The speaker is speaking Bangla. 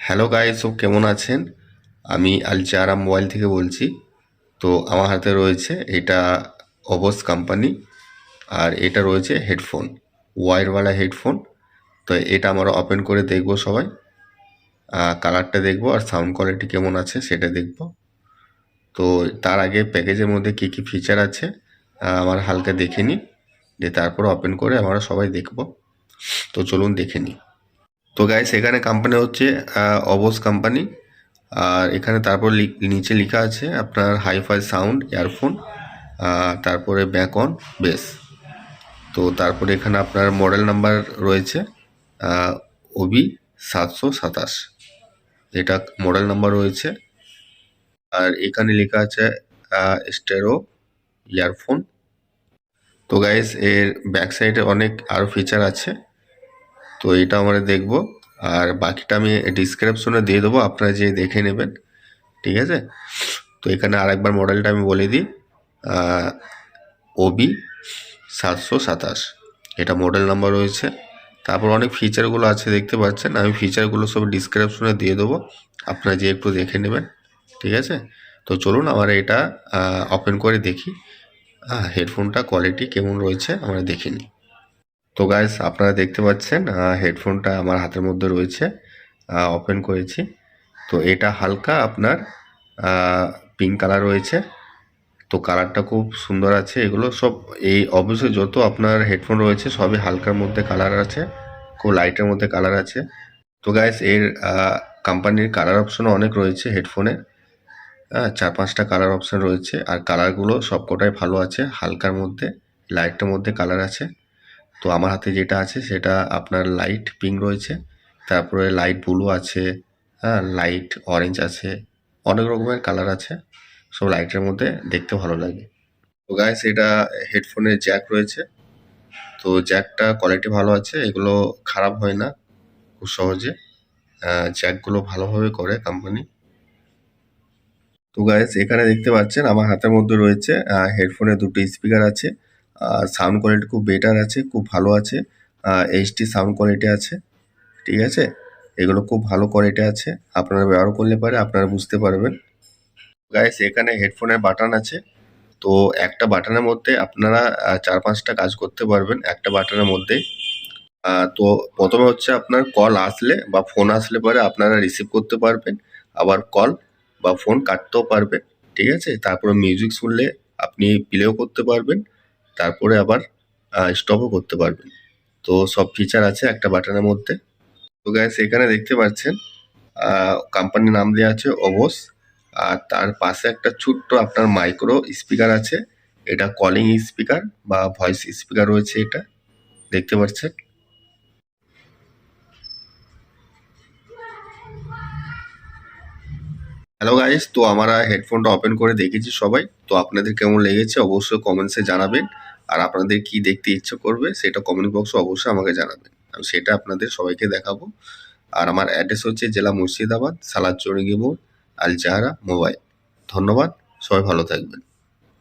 হ্যালো গাইস, সব কেমন আছেন? আমি আল চারা মোবাইল থেকে বলছি। তো আমার হাতে রয়েছে এটা অবস কোম্পানি, আর এটা রয়েছে হেডফোন, ওয়্যারওয়ালা হেডফোন। তো এটা আমরা ওপেন করে দেখব সবাই, কালারটা দেখব আর সাউন্ড কোয়ালিটি কেমন আছে সেটা দেখব। তো তার আগে প্যাকেজের মধ্যে কি কি ফিচার আছে আমার হালকা দেখে নিই, দিয়ে তারপর ওপেন করে আমরা সবাই দেখব। তো চলুন দেখে নিই। তো গাইস, এখানে কোম্পানি হচ্ছে অবস কোম্পানি। আর এখানে তারপর নিচে লেখা আছে আপনার হাইফাই সাউন্ড ইয়ারফোন, তারপরে ব্যাক অন বেস। তো তারপরে এখানে আপনার মডেল নাম্বার রয়েছে ওবি 727, এটা মডেল নাম্বার রয়েছে। আর এখানে লেখা আছে স্টেরো ইয়ারফোন। তো গাইস, এর ব্যাক সাইডে অনেক আরও ফিচার আছে, তো এটা আমরা দেখব। আর বাকিটা আমি ডিসক্রিপশনে দিয়ে দেবো, আপনারা যে দেখে নেবেন, ঠিক আছে? তো এখানে আরেকবার মডেলটা আমি বলে দিই, ওবি 727, এটা মডেল নাম্বার রয়েছে। তারপর অনেক ফিচারগুলো আছে দেখতে পাচ্ছেন, আমি ফিচারগুলো সব ডিসক্রিপশনে দিয়ে দেবো, আপনারা যে একটু দেখে নেবেন, ঠিক আছে? তো চলুন আমরা এটা ওপেন করে দেখি হেডফোনটা কোয়ালিটি কেমন রয়েছে আমরা দেখে নিই। তো গাইস, আপনারা দেখতে পাচ্ছেন হেডফোনটা আমার হাতের মধ্যে রয়েছে, ওপেন করেছি। তো এটা হালকা আপনার পিঙ্ক কালার রয়েছে। তো কালারটা খুব সুন্দর আছে। এগুলো সব এই অবশ্যই যত আপনার হেডফোন রয়েছে সবই হালকার মধ্যে কালার আছে, খুব লাইটের মধ্যে কালার আছে। তো গাইস, এর কোম্পানির কালার অপশনও অনেক রয়েছে হেডফোনে, 4-5টা কালার অপশন রয়েছে। আর কালারগুলো সবকটাই ভালো আছে, হালকার মধ্যে লাইটের মধ্যে কালার আছে। তো আমার হাতে যেটা আছে সেটা আপনার লাইট পিঙ্ক রয়েছে, তারপরে লাইট ব্লু আছে, লাইট অরেঞ্জ আছে, অনেক রকমের কালার আছে, সব লাইটের মধ্যে দেখতে ভালো লাগে। তো গাইস, এটা হেডফোনের জ্যাক রয়েছে। তো জ্যাকটা কোয়ালিটি ভালো আছে, এগুলো খারাপ হয় না খুব সহজে, জ্যাকগুলো ভালোভাবে করে কোম্পানি। তো গাইস, এখানে দেখতে পাচ্ছেন আমার হাতের মধ্যে রয়েছে হেডফোনের দুটো স্পিকার আছে। সাউন্ড কোয়ালিটি খুব বেটার আছে, খুব ভালো আছে, এইচডি সাউন্ড কোয়ালিটি আছে, ঠিক আছে? এগুলো খুব ভালো কোয়ালিটি আছে, আপনারা ব্যবহার করলে পারে আপনারা বুঝতে পারবেন। গাইস, এখানে হেডফোনের বাটন আছে। তো একটা বাটনের মধ্যে আপনারা 4-5টা কাজ করতে পারবেন একটা বাটনের মধ্যে। তো প্রথমে হচ্ছে আপনার কল আসলে বা ফোন আসলে পরে আপনারা রিসিভ করতে পারবেন, আবার কল বা ফোন কাটতেও পারবেন, ঠিক আছে? তারপরে মিউজিক শুনলে আপনি প্লেও করতে পারবেন, তারপরে আবার স্টপও করতে পারবেন। তো সব ফিচার আছে একটা বাটনের মধ্যে। তো গ্যাস, এখানে দেখতে পাচ্ছেন কোম্পানির নাম দেওয়া আছে অবস। আর তার পাশে একটা ছোট্ট আপনার মাইক্রো স্পিকার আছে, এটা কলিং স্পিকার বা ভয়েস স্পিকার রয়েছে, এটা দেখতে পাচ্ছেন। হ্যালো গাইস, তো আমরা হেডফোনটা ওপেন করে দেখেছি সবাই। তো আপনাদের কেমন লেগেছে অবশ্যই কমেন্টসে জানাবেন। আর আপনাদের কি দেখতে ইচ্ছে করবে সেটা কমেন্ট বক্সে অবশ্যই আমাকে জানাবেন, আমি সেটা আপনাদের সবাইকে দেখাবো। আর আমার অ্যাড্রেস হচ্ছে জেলা মুর্শিদাবাদ, সালাদ চৌরঙ্গি মোড়, আল জাহরা মোবাইল। ধন্যবাদ, সবাই ভালো থাকবেন।